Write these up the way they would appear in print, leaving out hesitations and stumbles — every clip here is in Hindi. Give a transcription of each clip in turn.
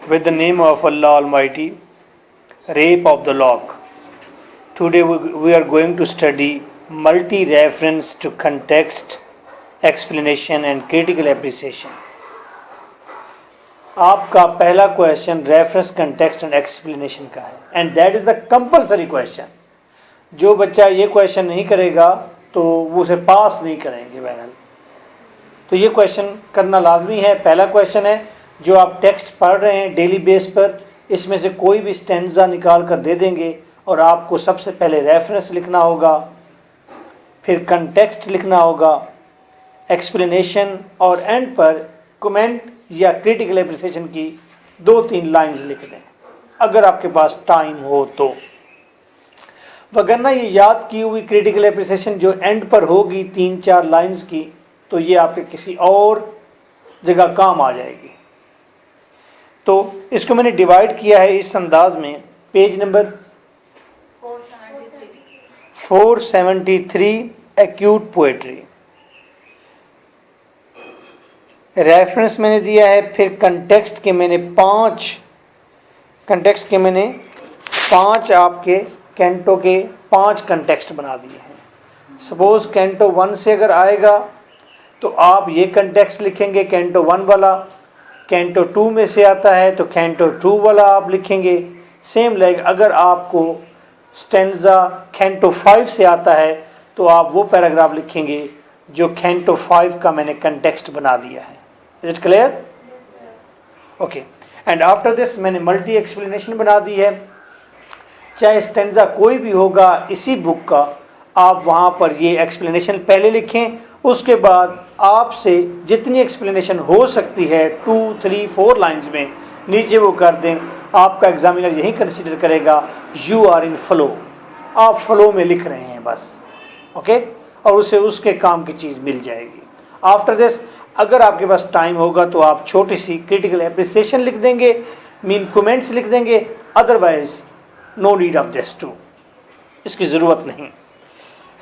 With the name of Allah Almighty, Rape of the Lock. Today we are going to study multi-reference to context, explanation and critical appreciation. आपका पहला question reference, context and explanation का है, and that is the compulsory question. जो बच्चा ये क्वेश्चन नहीं करेगा तो वो उसे पास नहीं करेंगे बहरहाल. तो ये क्वेश्चन करना लाजमी है. पहला क्वेश्चन है, जो आप टेक्स्ट पढ़ रहे हैं डेली बेस पर, इसमें से कोई भी स्टैंजा निकाल कर दे देंगे और आपको सबसे पहले रेफरेंस लिखना होगा, फिर कंटेक्स्ट लिखना होगा, एक्सप्लेनेशन और एंड पर कमेंट या क्रिटिकल एप्रिसिएशन की 2-3 लाइंस लिख दें अगर आपके पास टाइम हो तो. वगरना ये याद की हुई क्रिटिकल एप्रिसिएशन जो एंड पर होगी 3-4 लाइंस की, तो ये आपके किसी और जगह काम आ जाएगी. तो इसको मैंने डिवाइड किया है इस अंदाज में. Page number 473 acute poetry. Reference मैंने दिया है, फिर कंटेक्स्ट के मैंने 5 आपके कैंटो के 5 कंटेक्स्ट बना दिए हैं. सपोज कैंटो 1 से अगर आएगा तो आप ये कंटेक्स्ट लिखेंगे कैंटो 1 वाला. कैंटो 2 में से आता है तो कैंटो 2 वाला आप लिखेंगे. सेम लाइक अगर आपको स्टेंजा कैंटो 5 से आता है तो आप वो पैराग्राफ लिखेंगे जो कैंटो 5 का मैंने कंटेक्स्ट बना दिया है. Is it clear? Okay. And after this मैंने मल्टी एक्सप्लेनेशन बना दी है. चाहे स्टेंजा कोई भी होगा इसी बुक का, आप वहाँ पर ये एक्सप्लेनेशन पहले लिखें, उसके बाद आपसे जितनी एक्सप्लेनेशन हो सकती है 2, 3, 4 लाइंस में नीचे वो कर दें. आपका एग्जामिनर यही कंसिडर करेगा यू आर इन फ्लो, आप फ्लो में लिख रहे हैं बस. ओके और उसे उसके काम की चीज़ मिल जाएगी. आफ्टर दिस अगर आपके पास टाइम होगा तो आप छोटी सी क्रिटिकल एप्रिसिएशन लिख देंगे, मीन कमेंट्स लिख देंगे. Otherwise no need of this to, इसकी ज़रूरत नहीं.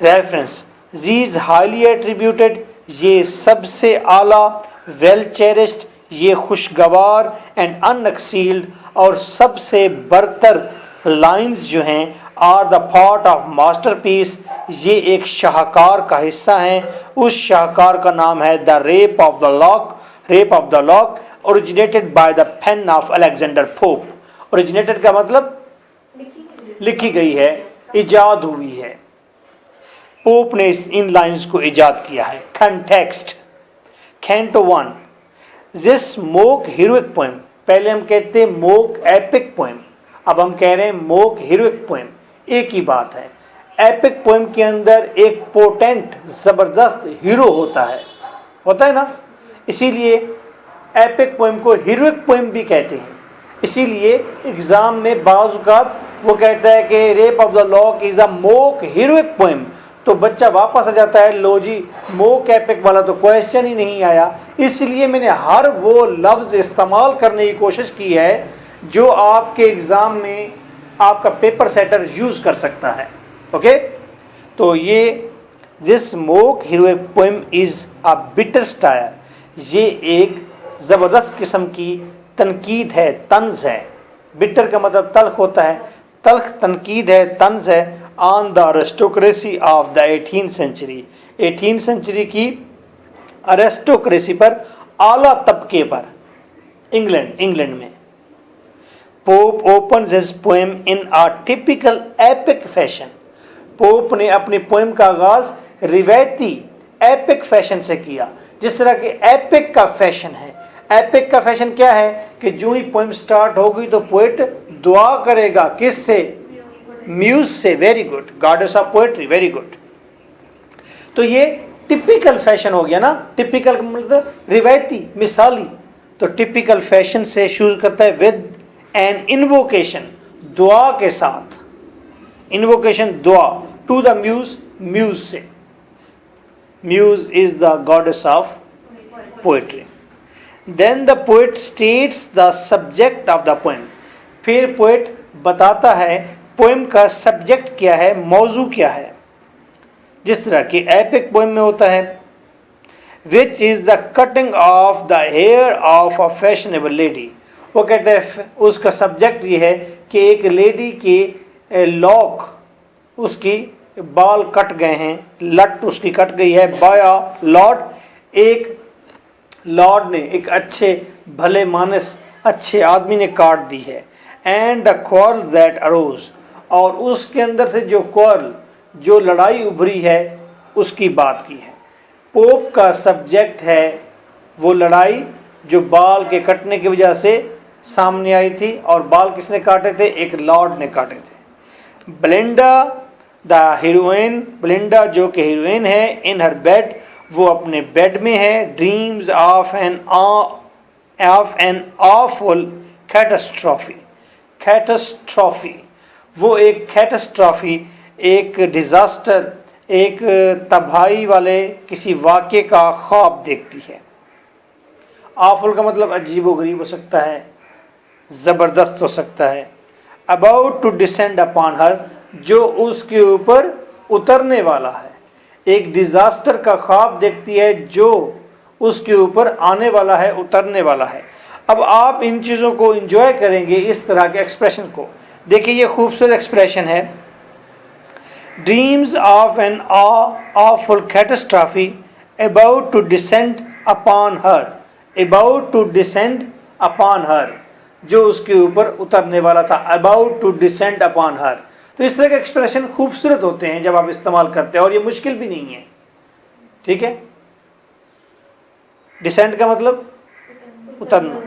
रेफरेंस जीज हाईली एट्रीब्यूटेड, ये सबसे आला, वेल चेरिस्ड, ये खुशगवार एंड अनएक्सील्ड और सबसे बरतर लाइंस जो हैं are the part of masterpiece, ये एक शाहकार का हिस्सा हैं. उस शाहकार का नाम है the rape of the lock. Rape of the lock originated by the pain of Alexander pope. Originated का मतलब लिखी गई है, इजाद हुई है. पोप ने इन लाइंस को इजाद किया है. Context canto 1 this mock heroic poem. पहले हम कहते हैं मोक एपिक पोएम, अब हम कह रहे हैं मोक हीरोइक पोएम. एक ही बात है. एपिक पोएम के अंदर एक पोटेंट जबरदस्त हीरो होता है ना, इसीलिए एपिक पोएम को हीरोइक पोएम भी कहते हैं. इसीलिए एग्जाम में बाज़ औक़ात वो कहता है कि rape of the lock is a mock heroic poem, तो बच्चा वापस आ जाता है, लो जी मोक एपिक वाला तो क्वेश्चन ही नहीं आया. इसलिए मैंने हर वो लफ्ज़ इस्तेमाल करने की कोशिश की है जो आपके एग्ज़ाम में आपका पेपर सेटर यूज़ कर सकता है. ओके तो ये this mock heroic poem is a bitter satire, ये एक ज़बरदस्त किस्म की तनकीद है, तंज है. बिटर का मतलब तल्ख होता है, तल्ख तनकीद है, तंज है on the aristocracy of the 18th century. 18th century की अरिस्टोक्रेसी पर, आला तबके पर, इंग्लैंड में. Pope opens his poem in a typical epic fashion. Pope ने अपनी पोएम का आगाज रिवायती एपिक फैशन से किया, जिस तरह के एपिक का फैशन है. एपिक का फैशन क्या है कि जो ही पोएम स्टार्ट होगी तो पोएट दुआ करेगा, किससे? म्यूज से. Very good, goddess of poetry, very good. तो ये टिपिकल फैशन हो गया ना. टिपिकल मतलब रिवायती, मिसाली. तो टिपिकल फैशन से शुरू करता है विद एन इन्वोकेशन, दुआ के साथ. इन्वोकेशन दुआ टू द म्यूज, म्यूज से. Muse is the goddess of poetry. Then the poet states the subject of the poem. फिर पोएट बताता है पोएम का सब्जेक्ट क्या है, मौजू क्या है. जिस तरह की एपिक पोएम में होता है which is the cutting of the hair of a fashionable lady, वो कहते हैं उसका सब्जेक्ट ये है कि एक लेडी के लॉक, उसकी बाल कट गए हैं, लट उसकी कट गई है बाय अ लॉर्ड, एक लॉर्ड ने, एक अच्छे भले मानस अच्छे आदमी ने काट दी है। एंड द क्वार्ल दैट अरोज, और उसके अंदर से जो क्वार्ल, जो लड़ाई उभरी है उसकी बात की है। पोप का सब्जेक्ट है वो लड़ाई जो बाल के कटने की वजह से सामने आई थी, और बाल किसने काटे थे? एक लॉर्ड ने काटे थे। बेलिंडा द हीरोइन, बेलिंडा जो कि हीरोइन है, इन हर बेड, वो अपने बेड में है, dreams of an awful catastrophe, catastrophe, वो एक कैटास्ट्रॉफी, एक डिजास्टर, एक तबाही वाले किसी वाक़े का ख्वाब देखती है। ऑफुल का मतलब अजीबोगरीब हो सकता है, ज़बरदस्त हो सकता है। About to descend upon her, जो उसके ऊपर उतरने वाला है, एक डिजास्टर का ख्वाब देखती है जो उसके ऊपर आने वाला है, उतरने वाला है। अब आप इन चीज़ों को एंजॉय करेंगे, इस तरह के एक्सप्रेशन को। देखिए ये खूबसूरत एक्सप्रेशन है, dreams of an awful catastrophe about to descend upon her, about to descend upon her, जो उसके ऊपर उतरने वाला था, about to descend upon her. तो इस तरह के एक्सप्रेशन खूबसूरत होते हैं जब आप इस्तेमाल करते हैं, और ये मुश्किल भी नहीं है, ठीक है। डिसेंड का मतलब उतरना।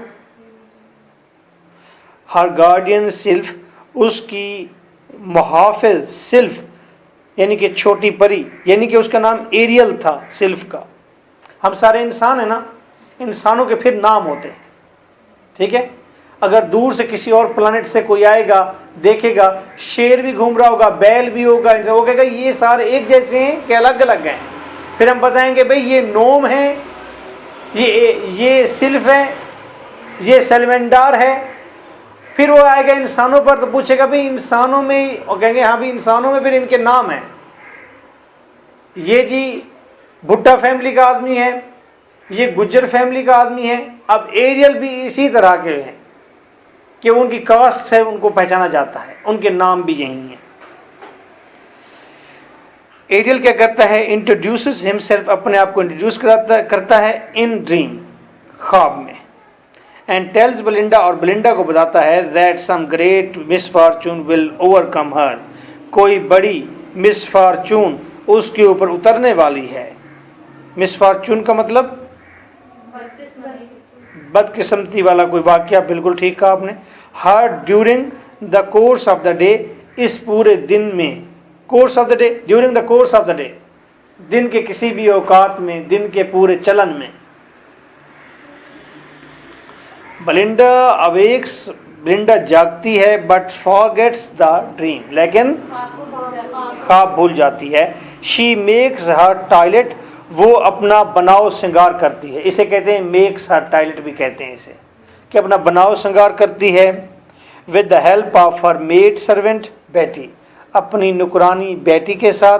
हर गार्डियन सिल्फ, उसकी मुहाफिज, सिल्फ यानी कि छोटी परी, यानी कि उसका नाम एरियल था सिल्फ का। हम सारे इंसान है ना, इंसानों के फिर नाम होते हैं, ठीक है। अगर दूर से किसी और प्लानिट से कोई आएगा, देखेगा शेर भी घूम रहा होगा, बैल भी होगा, वो कहेगा ये सारे एक जैसे हैं कि अलग अलग हैं। फिर हम बताएंगे भाई ये नोम है, ये सिल्फ है, ये सेलमेंडार है। फिर वो आएगा इंसानों पर तो पूछेगा भाई इंसानों में, और कहेंगे हाँ भी इंसानों में, फिर इनके नाम हैं। ये जी भुट्टा फैमिली का आदमी है, ये गुज्जर फैमिली का आदमी है। अब एरियल भी इसी तरह के हैं कि उनकी कास्ट से उनको पहचाना जाता है, उनके नाम भी यही हैं। एरियल क्या करता है? इंट्रोड्यूसेस हिमसेल्फ, अपने आप को इंट्रोड्यूस करता है इन ड्रीम, ख्वाब में। एंड टेल्स बेलिंडा, और बेलिंडा को बताता है that some great misfortune will overcome her, कोई बड़ी मिसफॉर्चून उसके ऊपर उतरने वाली है। मिसफॉर्चून का मतलब बदकिस्मती वाला कोई वाकया, बिल्कुल ठीक कहा आपने। हर during the course of the day, इस पूरे दिन में, course of the day, during the course of the day, दिन के किसी भी औकात में, दिन के पूरे चलन में। बेलिंडा अवेक्स, बेलिंडा जागती है, बट फॉरगेट्स द ड्रीम, लेकिन ख्वाब भूल जाती है। शी मेक्स हर टॉयलेट, वो अपना बनाव श्रृंगार करती है। इसे कहते हैं मेक्स हर टॉयलेट भी कहते हैं इसे, कि अपना बनाव श्रृंगार करती है। With the help of her maid servant बेटी, अपनी नुकरानी बेटी के साथ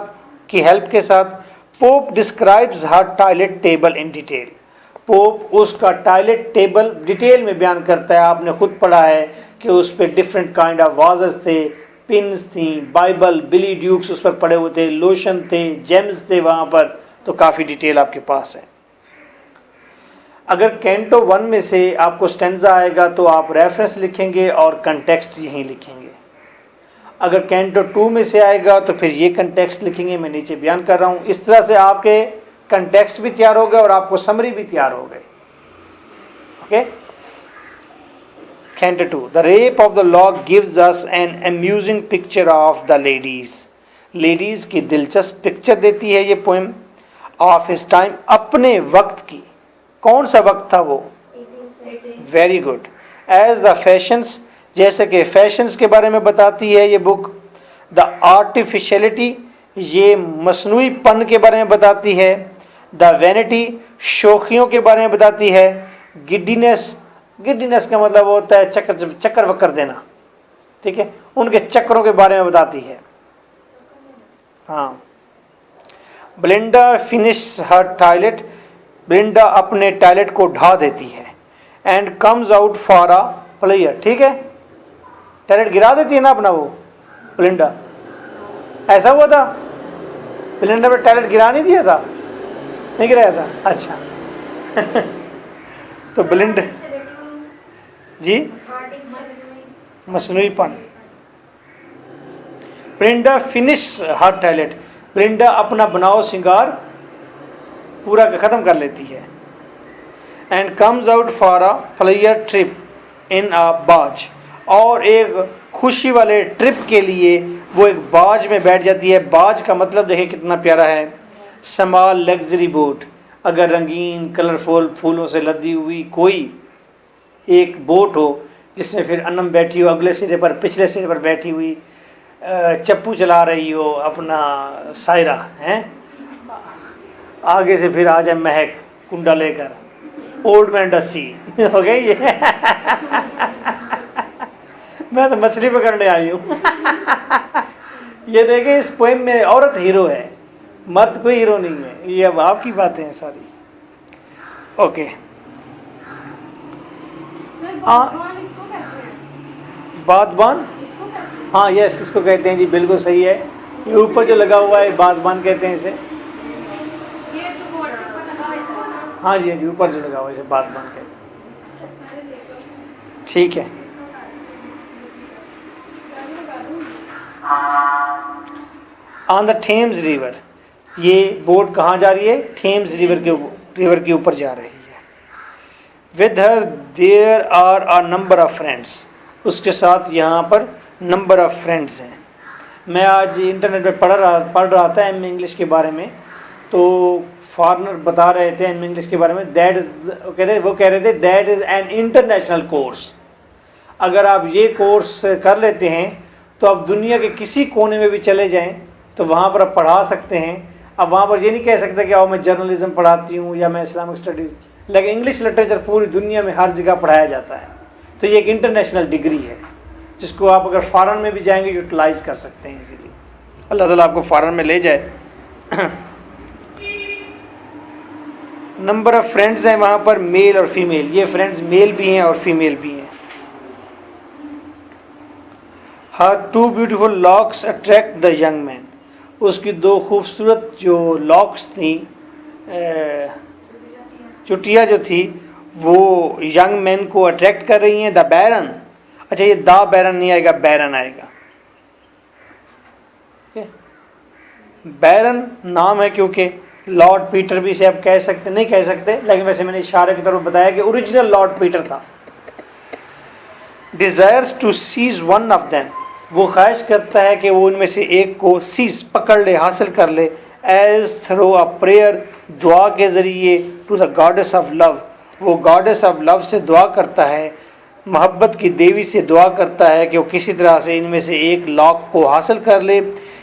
की हेल्प के साथ। Pope describes her toilet table in detail, pope उसका टॉयलेट टेबल डिटेल में बयान करता है। आपने खुद पढ़ा है कि उस पर डिफरेंट काइंड ऑफ वाजेस थे, पिन्स थी, बाइबल, बिली ड्यूक्स उस पर पड़े हुए थे, लोशन थे, जेम्स थे वहाँ पर, तो काफ़ी डिटेल आपके पास है। अगर कैंटो 1 में से आपको स्टेंजा आएगा तो आप रेफरेंस लिखेंगे और कंटेक्स्ट यहीं लिखेंगे। अगर कैंटो 2 में से आएगा तो फिर ये कंटेक्स्ट लिखेंगे, मैं नीचे बयान कर रहा हूँ। इस तरह से आपके कंटेक्स्ट भी तैयार हो गए और आपको समरी भी तैयार हो गई। Okay, canto 2, the rape of the lock gives us an amusing picture of the ladies, ladies की दिलचस्प पिक्चर देती है ये पोएम। ऑफ हिज टाइम, अपने वक्त की, कौन सा वक्त था वो? Very good. As the fashions, जैसे कि फैशंस के बारे में बताती है ये बुक। द आर्टिफिशियलिटी, ये मसनूईपन के बारे में बताती है। द वैनिटी, शौकियों के बारे में बताती है। गिड्डीनेस, गिड्डीनेस का मतलब होता है चक्कर वक्कर देना, ठीक है, उनके चक्करों के बारे में बताती है। हाँ। बेलिंडा फिनिश हर टॉयलेट, बेलिंडा अपने टॉयलेट को ढा देती है। And comes out for a flyer, ठीक है, टैलेंट गिरा देती है ना अपना वो बेलिंडा, ऐसा हुआ था बेलिंडा पे टैलेंट गिरा नहीं दिया था, नहीं गिराया था, अच्छा तो बेलिंडा जी मसनूईपन। Belinda finish her talent, Belinda अपना बनाओ श्रृंगार पूरा खत्म कर लेती है। And comes out for a flyer trip in a barge, और एक खुशी वाले ट्रिप के लिए वो एक बाज में बैठ जाती है। बाज का मतलब देखिए कितना प्यारा है, स्मॉल लग्जरी बोट। अगर रंगीन कलरफुल फूलों से लदी हुई कोई एक बोट हो जिसमें फिर अनम बैठी हो, अगले सिरे पर पिछले सिरे पर बैठी हुई, चप्पू चला रही हो अपना सायरा है, आगे से फिर आ जाए महक कुंडा लेकर, ओल्ड मैन डस्सी हो गई ये मैं तो मछली पकड़ने आई हूँ ये देखे इस पोएम में औरत हीरो है, मर्द कोई हीरो नहीं है, ये अब आपकी बातें हैं सारी। ओके बादबान, हाँ यस इसको कहते हैं जी, बिल्कुल सही है, ये ऊपर जो लगा हुआ है बादबान कहते हैं इसे, हाँ जी हाँ जी ऊपर जो लगा हुआ है इसे बादबान कहते हैं, ठीक है। ऑन द थेम्स रिवर, ये बोट कहाँ जा रही है, थेम्स रिवर के ऊपर जा रही है। With her there are a number of friends, उसके साथ यहाँ पर नंबर ऑफ फ्रेंड्स हैं। मैं आज इंटरनेट पे पढ़ रहा था एम इंग्लिश के बारे में, तो फॉरनर बता रहे थे एम इंग्लिश के बारे में, वो कह रहे थे that is an international course. अगर आप ये कोर्स कर लेते हैं तो आप दुनिया के किसी कोने में भी चले जाएं तो वहाँ पर आप पढ़ा सकते हैं। अब वहाँ पर ये नहीं कह सकते कि आओ मैं जर्नलिज्म पढ़ाती हूँ या मैं इस्लामिक स्टडीज़, लेकिन इंग्लिश लिटरेचर पूरी दुनिया में हर जगह पढ़ाया जाता है। तो ये एक इंटरनेशनल डिग्री है जिसको आप अगर फॉरेन में भी जाएंगे यूटिलाइज कर सकते हैं इजीली। अल्लाह ताला आपको फॉरेन में ले जाए। नंबर ऑफ फ्रेंड्स हैं वहाँ पर मेल और फीमेल, ये फ्रेंड्स मेल भी हैं और फीमेल भी हैं। Her two beautiful locks attract the young man, उसकी दो खूबसूरत जो लॉक्स थी, चुटिया जो थी वो यंग मैन को अट्रैक्ट कर रही हैं। द बैरन, अच्छा ये द बैरन नहीं आएगा, बैरन आएगा। बैरन नाम है क्योंकि लॉर्ड पीटर भी इसे आप कह सकते, नहीं कह सकते, लेकिन वैसे मैंने इशारे की तरफ बताया कि ओरिजिनल लॉर्ड पीटर था। Desires to seize one of them, वो ख्वाहिश करता है कि वो उनमें से एक को सीज पकड़ ले, हासिल कर ले। एज थ्रो अ प्रेयर, दुआ के ज़रिए, to the goddess of love, वो गॉडेस ऑफ लव से दुआ करता है, मोहब्बत की देवी से दुआ करता है कि वो किसी तरह से इनमें से एक लॉक को हासिल कर ले।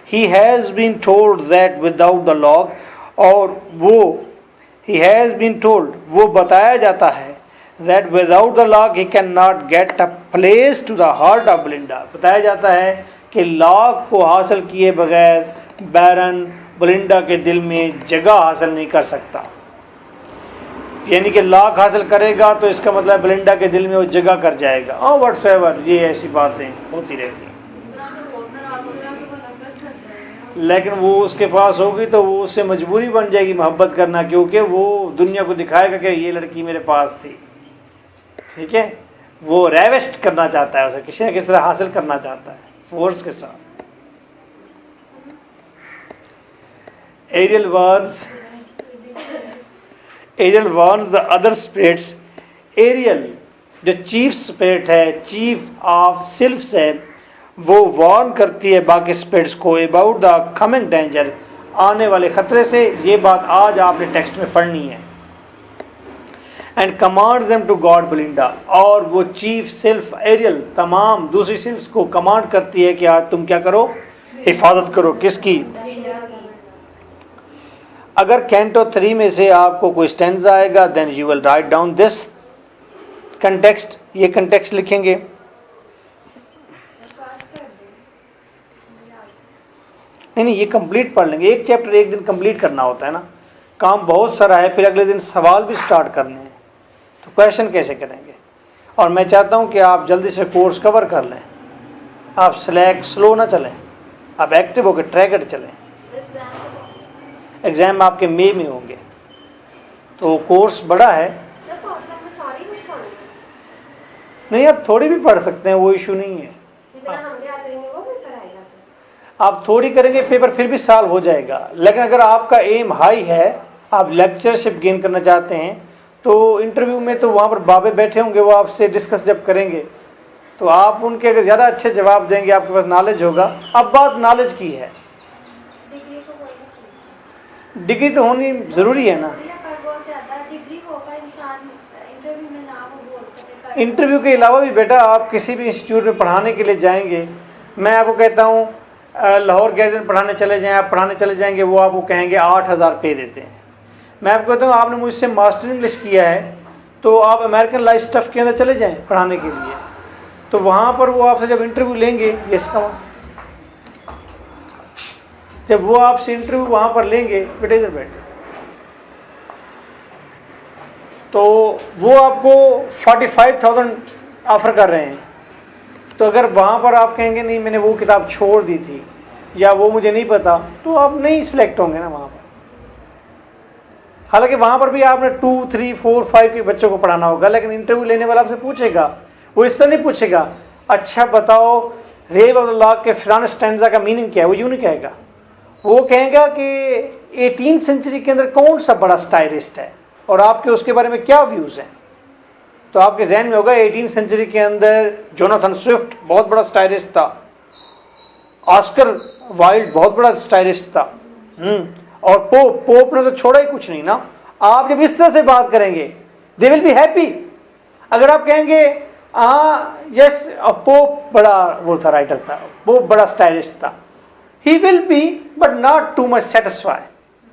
He has been told that without the lock, और वो ही हैज़ बीन टोल्ड, वो बताया जाता है that without the lock he cannot get a place to the heart of Belinda, बताया जाता है कि लॉक को हासिल किए बगैर बैरन बेलिंडा के दिल में जगह हासिल नहीं कर सकता। यानी कि लॉक हासिल करेगा तो इसका मतलब बेलिंडा के दिल में वो जगह कर जाएगा। और व्हाट्सएवर ये ऐसी बातें होती रहती हैं, लेकिन वो उसके पास होगी तो वो उससे मजबूरी बन जाएगी मोहब्बत करना, क्योंकि वो दुनिया को दिखाएगा कि ये लड़की मेरे पास थी। ठीक है, वो रेवेस्ट करना चाहता है, उसे किसी न किसी तरह हासिल करना चाहता है फोर्स के साथ। Ariel warns the other spirits, Ariel जो चीफ स्पिरिट है, चीफ ऑफ सिल्फ्स है, वो वार्न करती है बाकी स्पिरिट्स को अबाउट द कमिंग डेंजर, आने वाले खतरे से। ये बात आज आपने टेक्स्ट में पढ़नी है। And commands them to guard Belinda, और वो चीफ सिल्फ एरियल तमाम दूसरी सिल्फ्स को कमांड करती है कि आज तुम क्या करो, हिफाजत करो, किसकी। अगर कैंटो 3 में से आपको कोई स्टैंजा आएगा then you will write down this context, ये कंटेक्स्ट लिखेंगे। नहीं ये कंप्लीट पढ़ लेंगे, एक चैप्टर एक दिन कंप्लीट करना होता है ना, काम बहुत सारा है, फिर अगले दिन सवाल भी स्टार्ट करने हैं, तो क्वेश्चन कैसे करेंगे। और मैं चाहता हूं कि आप जल्दी से कोर्स कवर कर लें। आप स्लो ना चलें, आप एक्टिव होकर ट्रैकर चलें। एग्ज़ाम आपके मई में होंगे, तो कोर्स बड़ा है। नहीं, आप थोड़ी भी पढ़ सकते हैं, वो इशू नहीं है। आप थोड़ी करेंगे पेपर फिर भी साल हो जाएगा। लेकिन अगर आपका एम हाई है, आप लेक्चरशिप गेन करना चाहते हैं, तो इंटरव्यू में तो वहाँ पर बाबे बैठे होंगे, वो आपसे डिस्कस जब करेंगे तो आप उनके अगर ज़्यादा अच्छे जवाब देंगे, आपके पास नॉलेज होगा। अब बात नॉलेज की है, डिग्री तो होनी ज़रूरी है ना। इंटरव्यू के अलावा भी बेटा आप किसी भी इंस्टीट्यूट में पढ़ाने के लिए जाएंगे, मैं आपको कहता हूँ लाहौर गैजेट पढ़ाने चले जाएं, आप पढ़ाने चले जाएंगे, वो आपको कहेंगे 8,000 पे देते हैं। मैं आपको कहता हूँ आपने मुझसे मास्टर इंग्लिश किया है, तो आप अमेरिकन लाइफ स्टफ के अंदर चले जाएं पढ़ाने के लिए, तो वहाँ पर वो आपसे जब इंटरव्यू लेंगे, जब वो आपसे इंटरव्यू वहाँ पर लेंगे, बेटे इधर बैठे, तो वो आपको 45,000 ऑफर कर रहे हैं। तो अगर वहाँ पर आप कहेंगे नहीं मैंने वो किताब छोड़ दी थी या वो मुझे नहीं पता, तो आप नहीं सिलेक्ट होंगे ना वहाँ पर। हालांकि वहाँ पर भी आपने 2, 3, 4, 5 के बच्चों को पढ़ाना होगा, लेकिन इंटरव्यू लेने वाला आपसे पूछेगा, वो इस तरह नहीं पूछेगा अच्छा बताओ रेव ऑफ द लॉक के फलाने स्टैंजा का मीनिंग क्या है, वो यूँ नहीं कहेगा। वो कहेगा कि 18वीं सेंचुरी के अंदर कौन सा बड़ा स्टाइलिस्ट है और आपके उसके बारे में क्या व्यूज़ हैं। तो आपके जहन में होगा 18वीं सेंचुरी के अंदर जोनाथन स्विफ्ट बहुत बड़ा स्टाइलिस्ट था, ऑस्कर वाइल्ड बहुत बड़ा स्टाइलिस्ट था, और पोप ने तो छोड़ा ही कुछ नहीं ना। आप जब इस तरह से बात करेंगे दे विल बी हैप्पी। अगर आप कहेंगे यस पोप बड़ा वो था, राइटर था, पोप बड़ा स्टाइलिस्ट था, he will be but not too much satisfy.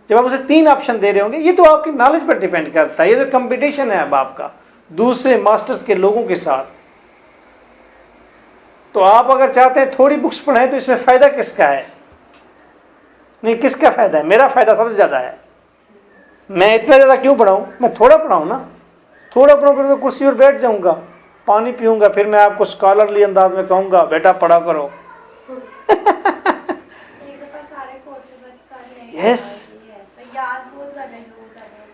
जब आप उसे 3 ऑप्शन दे रहे होंगे, ये तो आपकी नॉलेज पर डिपेंड करता है। ये तो कंपटीशन है अब आपका दूसरे मास्टर्स के लोगों के साथ। तो आप अगर चाहते हैं थोड़ी बुक्स पढ़ें, तो इसमें फायदा किसका है? नहीं, किसका फायदा है? मेरा फायदा सबसे ज्यादा है। मैं इतना ज्यादा क्यों पढ़ाऊं? मैं थोड़ा पढ़ाऊं ना, थोड़ा पढ़ाऊं, फिर मैं कुर्सी पर बैठ जाऊंगा, पानी पीऊंगा, फिर मैं आपको स्कॉलरली अंदाज में कहूंगा बेटा पढ़ा करो। यस,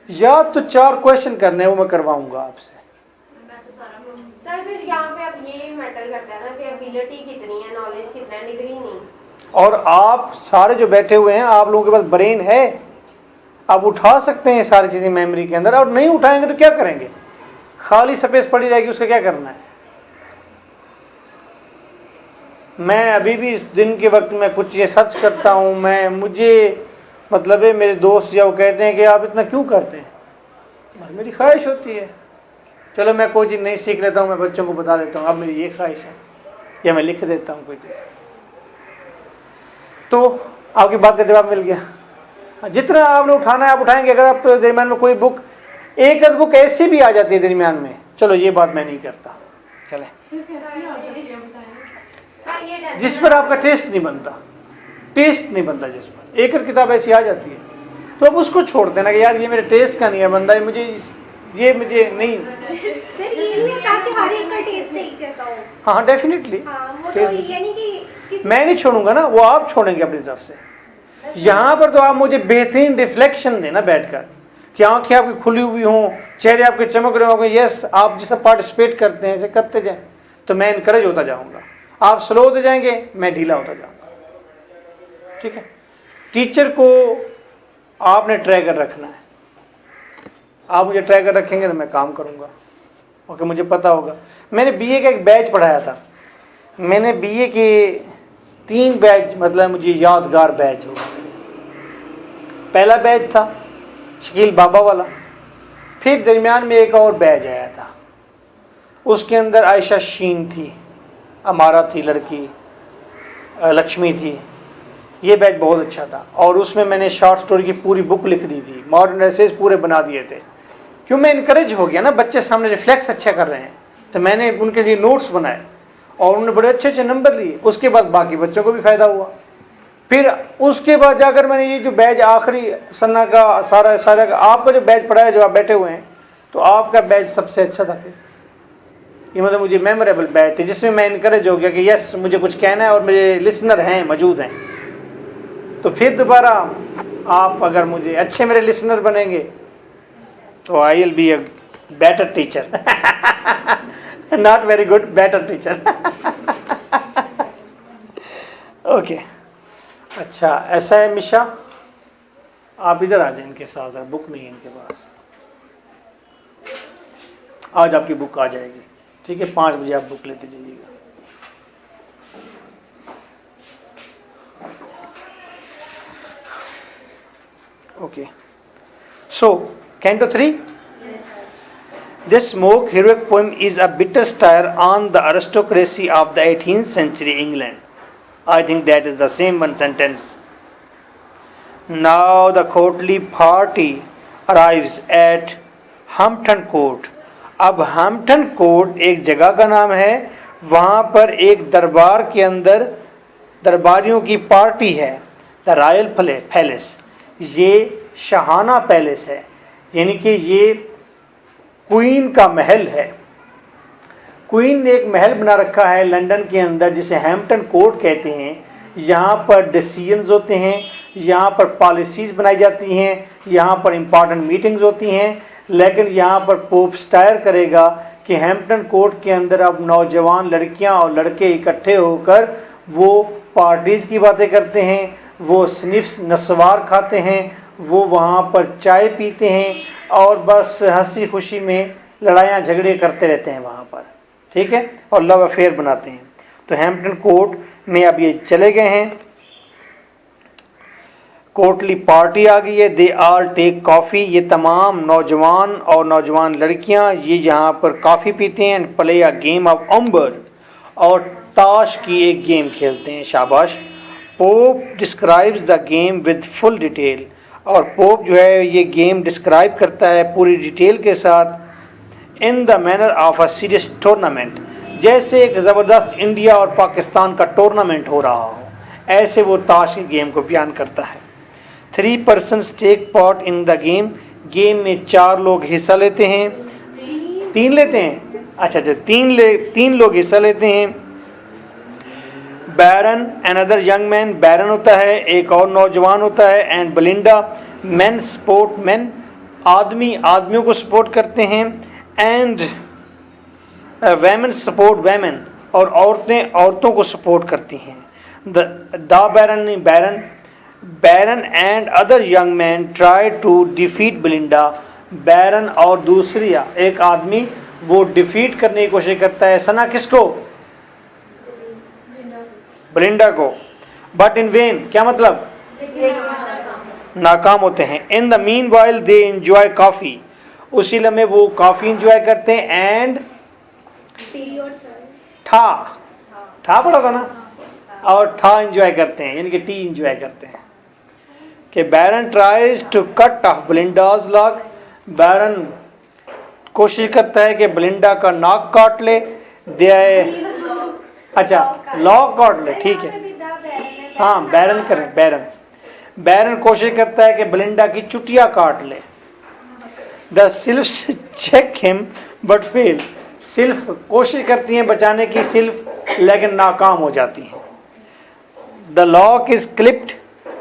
याद तो 4 क्वेश्चन करने हैं, वो मैं करवाऊंगा आपसे। सर फिर यहाँ पे अब ये मैटर करता है ना कि एबिलिटी कितनी है, नॉलेज कितना है, डिग्री नहीं। और आप सारे जो बैठे हुए हैं, आप लोगों के पास ब्रेन है, आप उठा सकते हैं सारी चीजें मेमोरी के अंदर। और नहीं उठाएंगे तो क्या करेंगे? खाली स्पेस पड़ी रहेगी, उसका क्या करना है? मैं अभी भी दिन के वक्त में कुछ चीजें सर्च करता हूँ, मुझे मतलब है मेरे दोस्त या वो कहते हैं कि आप इतना क्यों करते हैं, मेरी ख्वाहिश होती है चलो मैं कोई चीज़ नहीं सीख लेता हूँ, मैं बच्चों को बता देता हूँ अब मेरी ये ख्वाहिश है, या मैं लिख देता हूँ कोई चीज़। तो आपकी बात का जवाब मिल गया। जितना आपने उठाना है आप उठाएंगे। अगर आप दरमियान में कोई बुक, एक आध बुक ऐसी भी आ जाती है दरमियान में, चलो ये बात मैं नहीं करता, चले जिस पर आपका टेस्ट नहीं बनता, जिस पर एक किताब ऐसी आ जाती है, तो अब उसको छोड़ देना कि यार ये मेरे टेस्ट का नहीं है बंदा, ये मुझे नहीं। सर ये नहीं होता कि हर एक का टेस्ट एक जैसा हो। हाँ डेफिनेटली, तो ये नहीं कि मैं नहीं छोड़ूंगा ना, वो आप छोड़ेंगे अपनी तरफ से। यहाँ पर तो आप मुझे बेहतरीन रिफ्लेक्शन देना बैठकर, कि आंखें आपकी खुली हुई हों, चेहरे आपके चमक रहे होंगे, यस आप जैसा पार्टिसिपेट करते हैं ऐसे करते जाएं, तो मैं इनकरेज होता जाऊंगा। आप स्लो होते जाएंगे, मैं ढीला होता जाऊंगा। ठीक है, टीचर को आपने ट्रैकर रखना है, आप मुझे ट्रैकर रखेंगे तो मैं काम करूंगा। ओके, मुझे पता होगा। मैंने बीए का एक बैच पढ़ाया था, मैंने बीए के 3 बैच, मतलब मुझे यादगार बैच होगा। पहला बैच था शकील बाबा वाला, फिर दरमियान में एक और बैच आया था, उसके अंदर आयशा शीन थी, अमारा थी लड़की, लक्ष्मी थी। ये बैच बहुत अच्छा था, और उसमें मैंने शॉर्ट स्टोरी की पूरी बुक लिख दी थी, मॉडर्न एसेज पूरे बना दिए थे। क्यों? मैं इनकरेज हो गया ना, बच्चे सामने रिफ्लेक्स अच्छा कर रहे हैं, तो मैंने उनके लिए नोट्स बनाए और उन्होंने बड़े अच्छे अच्छे नंबर लिए। उसके बाद बाकी बच्चों को भी फायदा हुआ। फिर उसके बाद जाकर मैंने ये जो बैच आखिरी सन्ना का सारा का आपका जो बैच पढ़ाया, जो आप बैठे हुए हैं, तो आपका बैच सबसे अच्छा था। फिर ये मतलब मुझे मेमोरेबल बैच थी जिसमें मैं इनकरेज हो गया कि यस मुझे कुछ कहना है और मेरे लिसनर हैं मौजूद हैं। तो फिर दोबारा आप अगर मुझे अच्छे मेरे लिसनर बनेंगे तो I will be a better teacher, not very good, better teacher. Okay, अच्छा ऐसा है मिशा, आप इधर आ जाए इनके साथ, बुक नहीं है इनके पास, आज आपकी बुक आ जाएगी, ठीक है 5 बजे आप बुक लेते जाइएगा। Okay, so Canto 3. This smoke heroic poem is a bitter satire on the aristocracy of the 18th century England. I think that is the same one sentence. Now the courtly party arrives at Hampton Court. अब Hampton Court एक जगह का नाम है, वहाँ पर एक दरबार के अंदर दरबारियों की पार्टी है। द रॉयल पैलेस, ये शाहाना पैलेस है, यानी कि ये क्वीन का महल है। क्वीन ने एक महल बना रखा है लंदन के अंदर जिसे हैम्पटन कोर्ट कहते हैं। यहाँ पर डिसीजंस होते हैं, यहाँ पर पॉलिसीज़ बनाई जाती हैं, यहाँ पर इम्पॉर्टेंट मीटिंग्स होती हैं। लेकिन यहाँ पर पोप स्टायर करेगा कि हैम्पटन कोर्ट के अंदर अब नौजवान लड़कियाँ और लड़के इकट्ठे होकर वो पार्टीज़ की बातें करते हैं, वो स्निफ्स नस्वार खाते हैं, वो वहाँ पर चाय पीते हैं और बस हंसी खुशी में लड़ाइयाँ झगड़े करते रहते हैं वहाँ पर, ठीक है, और लव अफेयर बनाते हैं। तो हैम्पटन कोर्ट में अब ये चले गए हैं, कोर्टली पार्टी आ गई है। दे आल टेक कॉफ़ी, ये तमाम नौजवान और नौजवान लड़कियाँ ये यहाँ पर कॉफ़ी पीते हैं। And play a game of ombre, और ताश की एक गेम खेलते हैं। शाबाश। Pope describes the game with full detail, और पोप जो है ये गेम डिस्क्राइब करता है पूरी डिटेल के साथ। In the manner of a serious tournament, जैसे एक ज़बरदस्त इंडिया और पाकिस्तान का टूर्नामेंट हो रहा हो, ऐसे वो ताश की गेम को बयान करता है। 3 persons take part in the game, game में 4 लोग हिस्सा लेते हैं। 3 लेते हैं, अच्छा 3 लोग हिस्सा लेते हैं। बैरन अनदर यंग मैन, बैरन होता है एक और नौजवान होता है। And Belinda, man support man, आदमी आदमियों को सपोर्ट करते हैं। एंड वेमेन सपोर्ट वेमेन, और औरतें औरतों को सपोर्ट करती हैं। The baron baron and other young man try to defeat Belinda, baron और दूसरी एक आदमी वो डिफीट करने की कोशिश करता है। सना किसको? बेलिंडा को। बट इन वेन, क्या मतलब? नाकाम होते हैं। In the mean while they enjoy coffee, उसी लम्हे वो कॉफी एंजॉय करते हैं। एंड ठा पड़ा था ना, और ठा एंजॉय करते हैं, यानी कि टी एंजॉय करते हैं। कि baron tries to cut off Belinda's lock, baron कोशिश करता है कि बेलिंडा का नाक काट ले। दे अच्छा लॉक काट ले, ठीक है, हाँ बैरन करें, बैरन कोशिश करता है कि बेलिंडा की चुटिया काट ले। The sylphs check him but fail, sylph कोशिश करती हैं बचाने की सिल्फ, लेकिन नाकाम हो जाती हैं। द लॉक इज क्लिप्ड,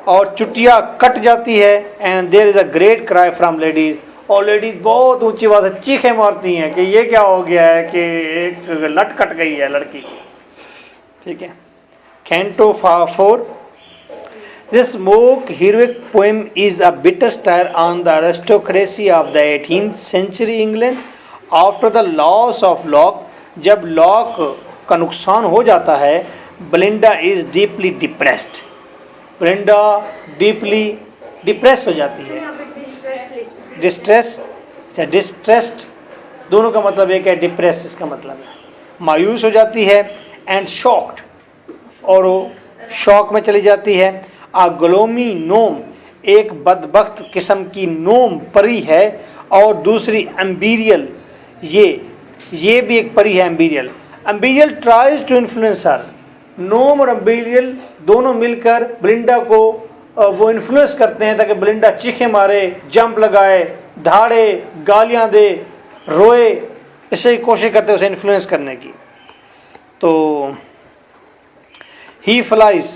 और चुटिया कट जाती है। And there is a great cry from ladies, और लेडीज बहुत ऊंची बात है चीखें मारती हैं कि ये क्या हो गया है कि एक लट कट गई है लड़की की, ठीक है। Canto 4, this smoke heroic poem is a bitter satire on the aristocracy of the 18th century England. After the loss of Locke, जब लॉक का नुकसान हो जाता है, Belinda is deeply depressed, Belinda deeply depress हो जाती है। डिस्ट्रेस, डिस्ट्रेस्ड दोनों का मतलब एक है, डिप्रेस इसका मतलब है मायूस हो जाती है। एंड शॉक्ड, और वो शॉक में चली जाती है। आ ग्लोमी नोम, एक बदबख्त किस्म की नोम परी है, और दूसरी एम्बीरियल, ये भी एक परी है एम्बीरियल। एम्बीरियल ट्राइज टू इन्फ्लुएंस हर, नोम और एम्बीरियल दोनों मिलकर बेलिंडा को वो इन्फ्लुएंस करते हैं ताकि बेलिंडा चीखें मारे, जंप लगाए, धाड़े, गालियां दे, रोए, इससे कोशिश करते हैं उसे इन्फ्लुएंस करने की। तो ही फ्लाइज,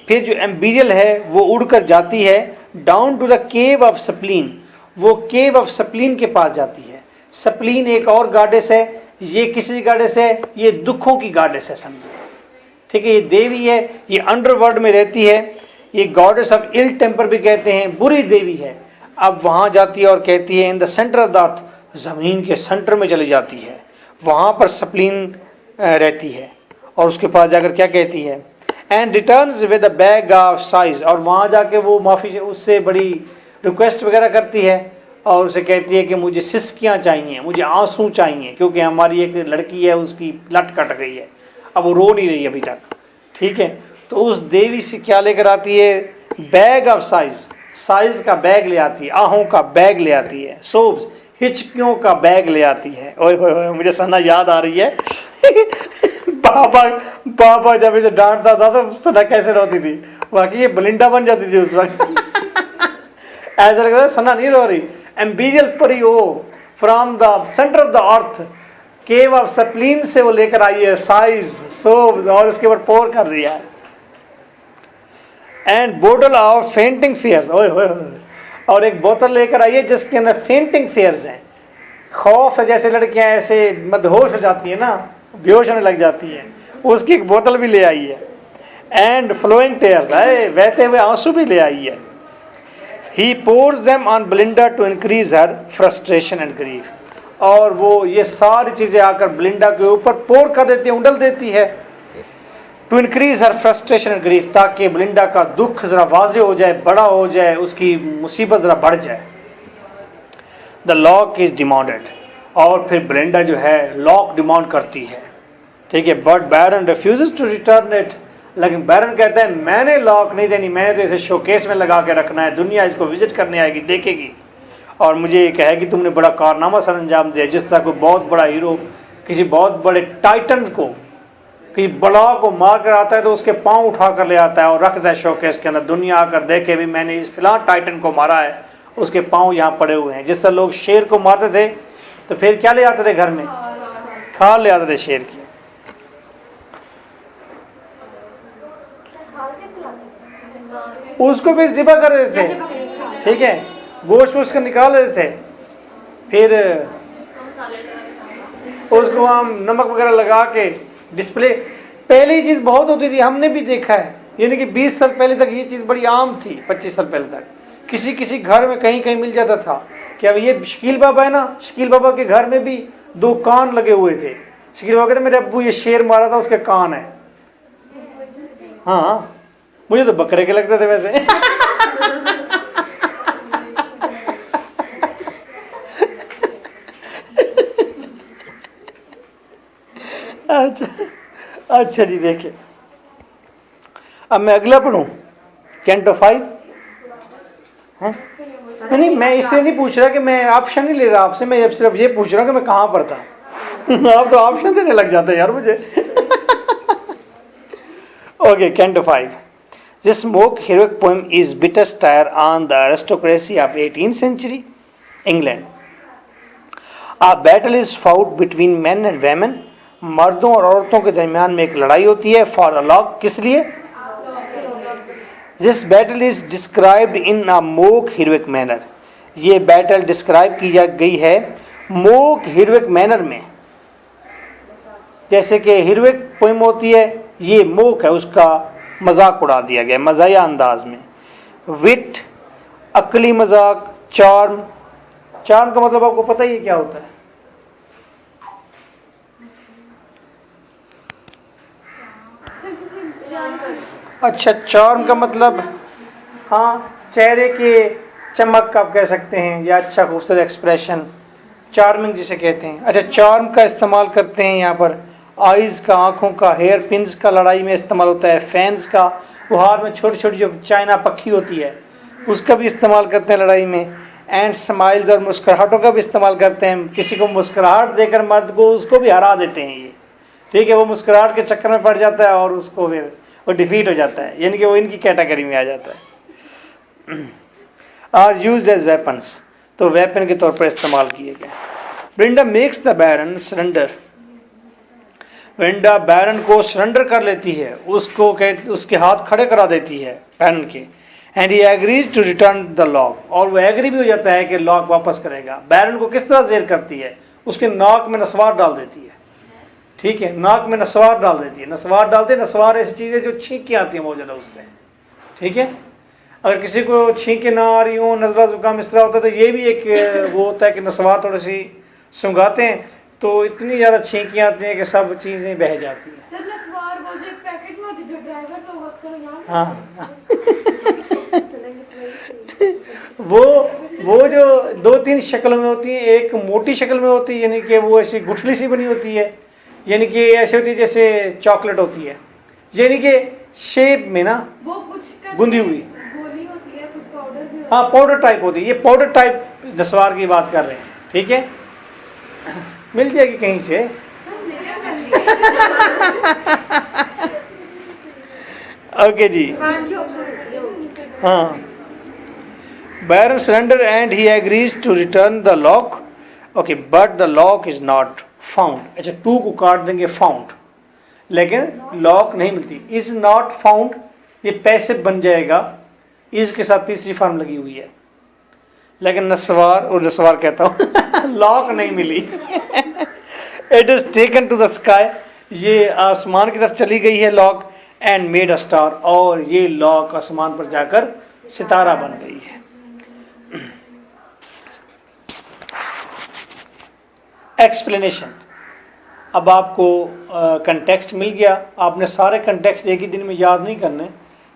फिर जो एम्बीरियल है वो उड़कर जाती है down to the cave of spleen, वो केव ऑफ स्प्लीन के पास जाती है। स्प्लीन एक और गॉडेस है, ये किसी गॉडेस है, ये दुखों की गॉडेस है समझे, ठीक है। ये देवी है, ये अंडरवर्ल्ड में रहती है, ये गॉडेस ऑफ इल टेम्पर भी कहते हैं, बुरी देवी है। अब वहां जाती है और कहती है in the centre of the earth, जमीन के सेंटर में चली जाती है, वहां पर स्प्लीन रहती है। और उसके पास जाकर क्या कहती है, and returns with a bag of size, और वहां जाके वो माफी उससे बड़ी रिक्वेस्ट वगैरह करती है और उसे कहती है कि मुझे सिसकियां चाहिए, मुझे आंसू चाहिए, क्योंकि हमारी एक लड़की है उसकी लट कट गई है, अब वो रो नहीं रही अभी तक, ठीक है। तो उस देवी से क्या लेकर आती है, बैग ऑफ साइज, साइज का बैग ले आती है, आहों का बैग ले आती है, सोब्स हिचकियों का बैग ले आती है। ओए होए होए, मुझे सना याद आ रही है बाबा जब इसे डांटता था तो सना कैसे रोती थी, बाकी ये बलिंडा बन जाती थी उस वक्त ऐसा लगता था सना नहीं रो रही। एम्बीरियल परी हो from the centre of the earth, cave of spleen से वो लेकर आई है साइज सोब्स और उसके ऊपर पोर कर रही है। And bottle of fainting fears, ओए होए होए, और एक बोतल लेकर आई है जिसके अंदर फेंटिंग फेयर्स हैं, खौफ है, जैसे लड़कियां ऐसे मदहोश हो जाती है ना, बेहोश होने लग जाती है, उसकी एक बोतल भी ले आई है। एंड फ्लोइंग टेयर्स, बहते हुए आंसू भी ले आई है। He pours them on Belinda to increase her frustration and grief, और वो ये सारी चीजें आकर ब्लिंडा के ऊपर पोर कर देती है, उंडल देती है, to increase her frustration and grief, ताकि ब्लिंडा का दुख जरा वाजे हो जाए, बड़ा हो जाए, उसकी मुसीबत जरा बढ़ जाए। द लॉक इज डिमांडेड, और फिर ब्लिंडा जो है लॉक डिमांड करती है, ठीक है। But baron refuses to return it, लेकिन बैरन कहता है मैंने लॉक नहीं देनी, मैंने तो इसे शोकेस में लगा के रखना है, दुनिया इसको विजिट करने आएगी, देखेगी, और मुझे ये कहेगी तुमने बड़ा कारनामा सर अंजाम दिया। जिस तरह कोई बहुत बड़ा हीरो किसी बहुत बड़े टाइटन को, किसी बड़ा को मार कर आता है तो उसके पाँव उठा कर ले आता है और रखता है शोकेस के अंदर, दुनिया आकर देखे भी मैंने इस फिलहाल टाइटन को मारा है, उसके पाँव यहाँ पड़े हुए हैं। जिस तरह लोग शेर को मारते थे तो फिर क्या ले आते थे घर में, खाल ले आते थे शेर की। उसको भी ज़िबा कर देते थे, ठीक है, गोश्त उसका निकाल देते थे, फिर उसको हम नमक वगैरह लगा के डिस्प्ले, पहले ये चीज़ बहुत होती थी, हमने भी देखा है, यानी कि 20 साल पहले तक ये चीज़ बड़ी आम थी, 25 साल पहले तक किसी किसी घर में कहीं कहीं मिल जाता था कि अब ये शकील बाबा है ना, शकील बाबा के घर में भी 2 कान लगे हुए थे। शकील बाबा कहते मेरे अब्बू ये शेर मारा था उसके कान है। हाँ मुझे तो बकरे के लगते थे वैसे अच्छा जी, देखिए अब मैं अगला पढ़ूं, कैंटो 5 है? नहीं मैं इससे नहीं पूछ रहा कि मैं ऑप्शन नहीं ले रहा आपसे, मैं सिर्फ ये पूछ रहा हूं कि मैं कहां पढ़ता आप तो ऑप्शन देने लग जाते हैं यार मुझे okay, canto 5। This mock heroic poem is bitter satire on the aristocracy of 18th century England. A battle is fought between men and women. मर्दों और औरतों के दरमियान में एक लड़ाई होती है for a log, किस लिए? This battle is described in a mock heroic manner. ये बैटल डिस्क्राइब की जा गई है mock heroic manner में, जैसे कि heroic पोइम होती है, ये मोक है, उसका मजाक उड़ा दिया गया मजाया अंदाज में। विट, अकली मजाक, चार्म, चार्म का मतलब आपको पता ही है क्या होता है? अच्छा, चार्म का मतलब हाँ चेहरे के चमक आप कह सकते हैं, या अच्छा खूबसूरत एक्सप्रेशन, चार्मिंग जिसे कहते हैं। अच्छा, चार्म का इस्तेमाल करते हैं यहाँ पर आइज़ का, आँखों का, हेयर पिन्स का लड़ाई में इस्तेमाल होता है, फैंस का, बुहार में छोटी छोटी जो चाइना पक्षी होती है उसका भी इस्तेमाल करते हैं लड़ाई में, एंड स्माइल्स और मुस्कुराहटों का भी इस्तेमाल करते हैं। किसी को मुस्कुराहट देकर मर्द को उसको भी हरा देते हैं ये, ठीक है, वो मुस्कुराहट के चक्कर में पड़ जाता है और उसको फिर वो डिफीट हो जाता है, यानी कि वो इनकी कैटेगरी में आ जाता है। आर यूज्ड एज वेपन्स, तो वेपन के तौर पर इस्तेमाल किए गए। Belinda makes the baron surrender. Belinda baron को सरेंडर कर लेती है, उसके हाथ खड़े करा देती है बैरन के। And he agrees to return the lock, और वो एग्री भी हो जाता है कि लॉक वापस करेगा। बैरन को किस तरह जेर करती है, उसके नाक में नस्वार डाल देती है। ठीक है, नाक में नस्वार डाल देती है। नस्वार डालते, नस्वार ऐसी चीज़ है जो छींकें आती हैं बहुत ज़्यादा उससे। ठीक है, अगर किसी को छींकें ना आ रही हो, नजला जुकाम इस तरह होता है, तो ये भी एक वो होता है कि नस्वार थोड़ी सी सुंघाते हैं तो इतनी ज़्यादा छींकें आती हैं कि सब चीज़ें बह जाती हैं। सर नस्वार वो जो एक पैकेट में होती है जो ड्राइवर लोग अक्सर यहाँ हाँ वो जो 2-3 शक्लों में होती है, एक मोटी शक्ल में होती है, यानी कि वो ऐसी गुठली सी बनी होती है, यानी कि ऐसे होती है जैसे चॉकलेट होती है, यानी कि शेप में ना वो कुछ गुंदी हुई गोली होती है, कुछ पाउडर भी होता हाँ पाउडर टाइप होती है। ये पाउडर टाइप नस्वार की बात कर रहे हैं। ठीक है, मिल जाएगी कहीं से। है। सर मेरा कर ओके जी, हाँ जी ऑप्शन हाँ। Baron surrender and he agrees to return the lock. Okay, but the lock is not found. अच्छा, टू को काट देंगे फाउंड, लेकिन लॉक नहीं मिलती। इज नॉट फाउंड ये पैसिव बन जाएगा, इज के साथ तीसरी फॉर्म लगी हुई है, लेकिन नस्वार और नस्वार कहता हूँ लॉक नहीं मिली। It is taken to the sky, ये आसमान की तरफ चली गई है lock, and made a star, और ये लॉक आसमान पर जाकर सितारा बन गई है। एक्सप्लेनेशन। अब आपको कंटेक्स्ट मिल गया, आपने सारे कंटेक्स्ट एक ही दिन में याद नहीं करने,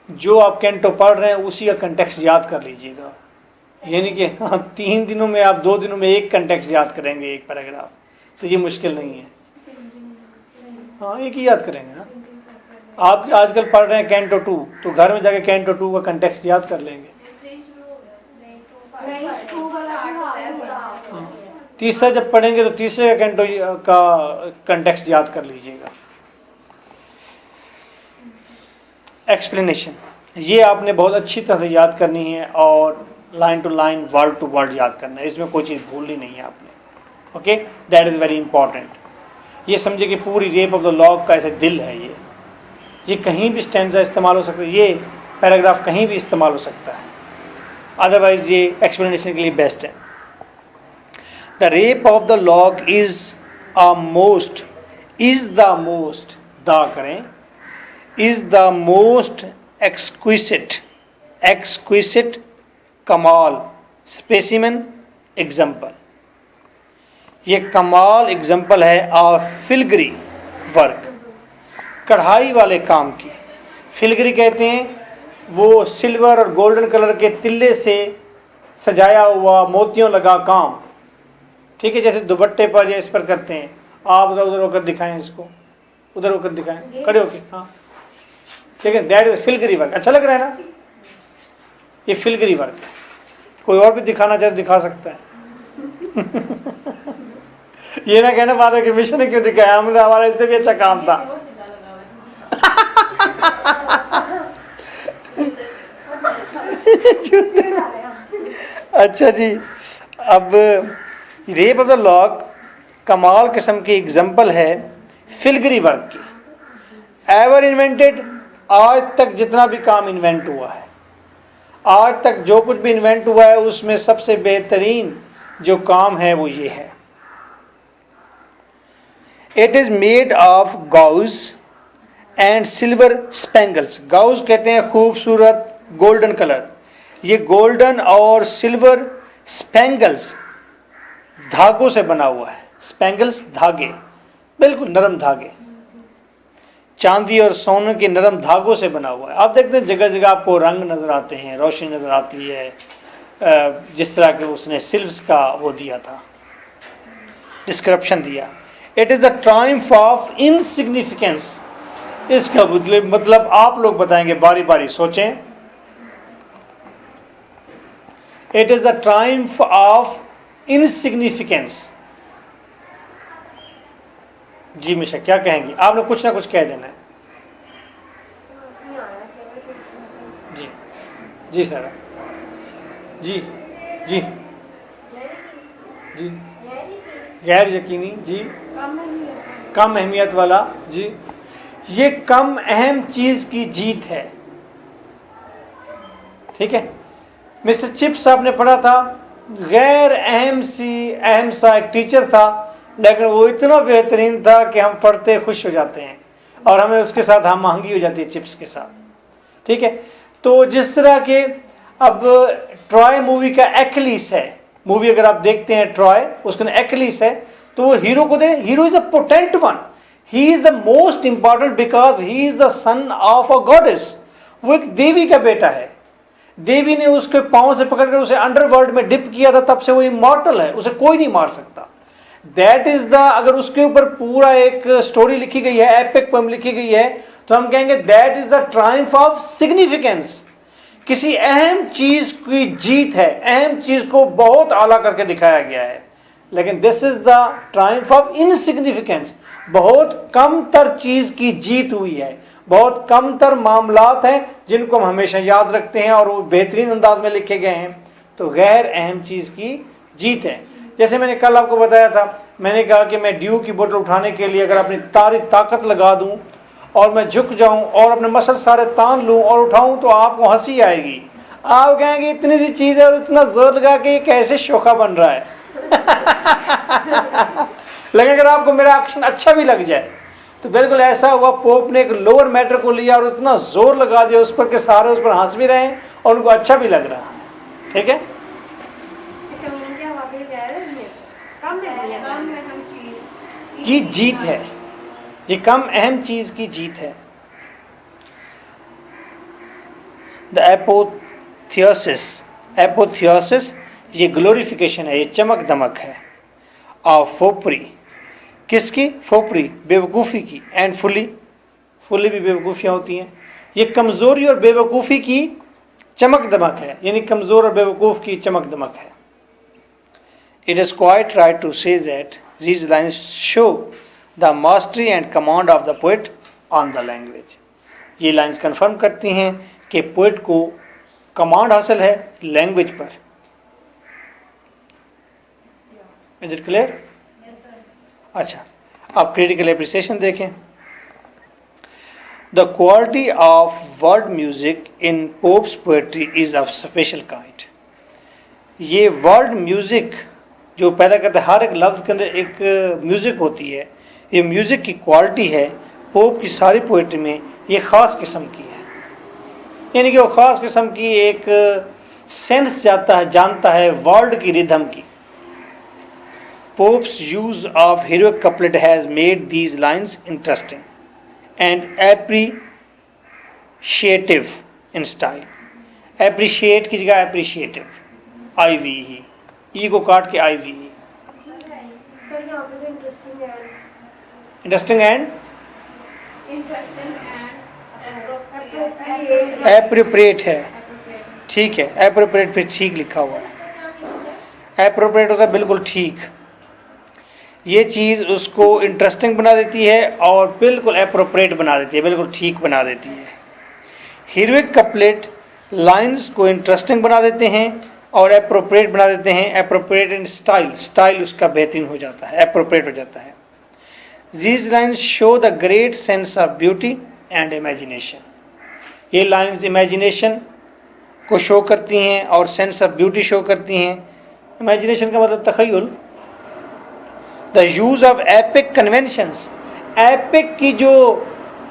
जो आप कैंटो पढ़ रहे हैं उसी का कंटेक्स्ट याद कर लीजिएगा। यानी कि हाँ 3 दिनों में आप 2 दिनों में एक कंटेक्स्ट याद करेंगे, एक पैराग्राफ, तो ये मुश्किल नहीं है। हाँ एक ही याद करेंगे ना। आप आजकल पढ़ रहे हैं कैंटो 2, तो घर में जाके कैंटो 2 का कंटेक्स्ट याद कर लेंगे। तीसरा जब पढ़ेंगे तो तीसरे कैंटो का कंटेक्स्ट याद कर लीजिएगा। एक्सप्लेनेशन, ये आपने बहुत अच्छी तरह से याद करनी है, और line to line word to word याद करना है, इसमें कोई चीज़ भूलनी नहीं है आपने। Okay, that is very important. ये समझे कि पूरी रेप ऑफ द लॉग का ऐसे दिल है ये कहीं भी स्टैंजा इस्तेमाल हो सकता है, ये पैराग्राफ कहीं भी इस्तेमाल हो सकता है, अदरवाइज ये एक्सप्लेनेशन के लिए बेस्ट है। The rape of the log is the most, दा करें, is the most exquisite कमाल, specimen, example। ये कमाल एग्जाम्पल है ऑफ फिलगरी वर्क, कढ़ाई वाले काम की। फिलगरी कहते हैं वो सिल्वर और गोल्डन कलर के तिल्ले से सजाया हुआ मोतियों लगा काम। ठीक है, जैसे दुपट्टे पर या इस पर करते हैं। आप उधर होकर दिखाएं, इसको उधर होकर दिखाएं, खड़े होकर। हाँ ठीक है, दैट इज फिलगरी वर्क। अच्छा लग रहा है ना, ये फिलगरी वर्क है। कोई और भी दिखाना चाहे तो दिखा सकता है। ये ना कहना बात है कि मिशन ने क्यों दिखाया, हमने हमारा इससे भी अच्छा काम था। अच्छा जी, अब रेप ऑफ द लॉग कमाल किस्म की एग्जाम्पल है फिलगरी वर्क की। एवर इन्वेंटेड, आज तक जितना भी काम इन्वेंट हुआ है, आज तक जो कुछ भी इन्वेंट हुआ है उसमें सबसे बेहतरीन जो काम है वो ये है। It is made of gauze and silver spangles. Gauze कहते हैं खूबसूरत गोल्डन कलर, ये गोल्डन और सिल्वर स्पेंगल्स धागों से बना हुआ है। स्पेंगल्स धागे, बिल्कुल नरम धागे, चांदी और सोने के नरम धागों से बना हुआ है। आप देखते हैं जगह जगह आपको रंग नजर आते हैं, रोशनी नजर आती है, जिस तरह के उसने सिल्व्स का वो दिया था, डिस्क्रिप्शन दिया। It is the triumph of insignificance. इसका मतलब आप लोग बताएंगे, बारी बारी सोचें। It is the triumph of insignificance. जी मिशा क्या कहेंगी? आपने कुछ ना कुछ कह देना है। जी जी सर, जी जी जी गैर यकीनी जी, कम अहमियत। कम अहमियत वाला जी, ये कम अहम चीज की जीत है। ठीक है, मिस्टर चिप्स आपने पढ़ा था, गैर अहम सा एक टीचर था, लेकिन वो इतना बेहतरीन था कि हम पढ़ते खुश हो जाते हैं और हमें उसके साथ हम महंगी हो जाती है चिप्स के साथ। ठीक है, तो जिस तरह के अब ट्रॉय मूवी का एक्लिस है, मूवी अगर आप देखते हैं ट्रॉय, उसका एक्लिस है, तो वो हीरो को दे, hero is a potent one, he is the most important because he is the son of a goddess. वो एक देवी का बेटा है, देवी ने उसके पांव से पकड़कर उसे अंडरवर्ल्ड में डिप किया था, तब से वो इमॉर्टल है, उसे कोई नहीं मार सकता। दैट इज द, अगर उसके ऊपर पूरा एक स्टोरी लिखी गई है, एपिक पोएम लिखी गई है, तो हम कहेंगे that is the triumph of significance. किसी अहम चीज की जीत है, अहम चीज को बहुत आला करके दिखाया गया है। लेकिन this is the triumph of insignificance, बहुत कम तर चीज की जीत हुई है, बहुत कम तर मामलात हैं जिनको हम हमेशा याद रखते हैं और वो बेहतरीन अंदाज में लिखे गए हैं। तो गैर अहम चीज की जीत है। जैसे मैंने कल आपको बताया था, मैंने कहा कि मैं ड्यू की बोतल उठाने के लिए अगर अपनी सारी ताकत लगा दूं और मैं झुक जाऊं और अपने मसल सारे तान लूं और उठाऊं, तो आपको हंसी आएगी, आप कहेंगे इतनी सी चीज़ है और इतना जोर लगा के ये कैसे शोखा बन रहा है। लेकिन अगर आपको मेरा एक्शन अच्छा भी लग जाए, तो बिल्कुल ऐसा हुआ, पोप ने एक लोअर मैटर को लिया और इतना जोर लगा दिया उस पर कि सारे उस पर हंस भी रहे हैं और उनको अच्छा भी लग रहा है। ठीक है, इसका मीनिंग क्या हुआ फिर? गैर अहमियत, कम अहमियत, कम अहम चीज की जीत है, ये कम अहम चीज की जीत है। द एपोथियोसिस ये ग्लोरिफिकेशन है, ये चमक दमक है। ऑफ फोपरी, किसकी? फोपरी, बेवकूफ़ी की। एंड फुली भी बेवकूफ़ियाँ होती हैं। ये कमज़ोरी और बेवकूफ़ी की चमक दमक है, यानी कमज़ोर और बेवकूफ़ की चमक दमक है। It is quite right to say that these lines show the mastery and command of the poet on the language। ये लाइन्स कंफर्म करती हैं कि पोइट को कमांड हासिल है लैंग्वेज पर। Is it clear? अच्छा, आप क्रिटिकल एप्रिसिएशन देखें। The quality of world music in pops poetry is of special kind. ये वर्ल्ड म्यूजिक जो पैदा करता है, हर एक लफ्ज़ के अंदर एक म्यूज़िक होती है, ये म्यूज़िक की क्वालिटी है पोप की सारी पोइट्री में, ये ख़ास किस्म की है। यानी कि वो ख़ास किस्म की एक सेंस जानता है वर्ल्ड की रिदम की। Pops use of heroic couplet has made these lines interesting and appreciative in style. Appreciate की जगह एप्रिशिएटिव, IVE, ई को काट के IVE। सर यहाँ पे इंटरेस्टिंग एंड एंड एप्रोप्रिएट है, ठीक है, एप्रोप्रिएट फिर ठीक लिखा हुआ है। एप्रोप्रिएट होता है बिल्कुल ठीक, ये चीज़ उसको इंटरेस्टिंग बना देती है और बिल्कुल एप्रोप्रिएट बना देती है, बिल्कुल ठीक बना देती है। हीरोइक कपलेट लाइंस को इंटरेस्टिंग बना देते हैं और एप्रोप्रिएट बना देते हैं। एप्रोप्रिएट इन स्टाइल उसका बेहतरीन हो जाता है, एप्रोप्रिएट हो जाता है। These lines show the great sense of beauty and imagination। ये लाइंस इमेजिनेशन को शो करती हैं और सेंस ऑफ ब्यूटी शो करती हैं। इमेजिनेशन का मतलब तख़य्युल। The use of epic conventions, epic की जो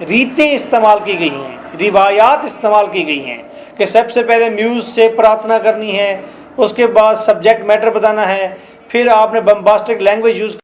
रीतें इस्तेमाल की गई हैं, रिवायात इस्तेमाल की गई हैं कि सबसे पहले म्यूज़ से प्रार्थना करनी है, उसके बाद सब्जेक्ट मैटर बताना है, फिर आपने बम्बास्टिक लैंग्वेज यूज़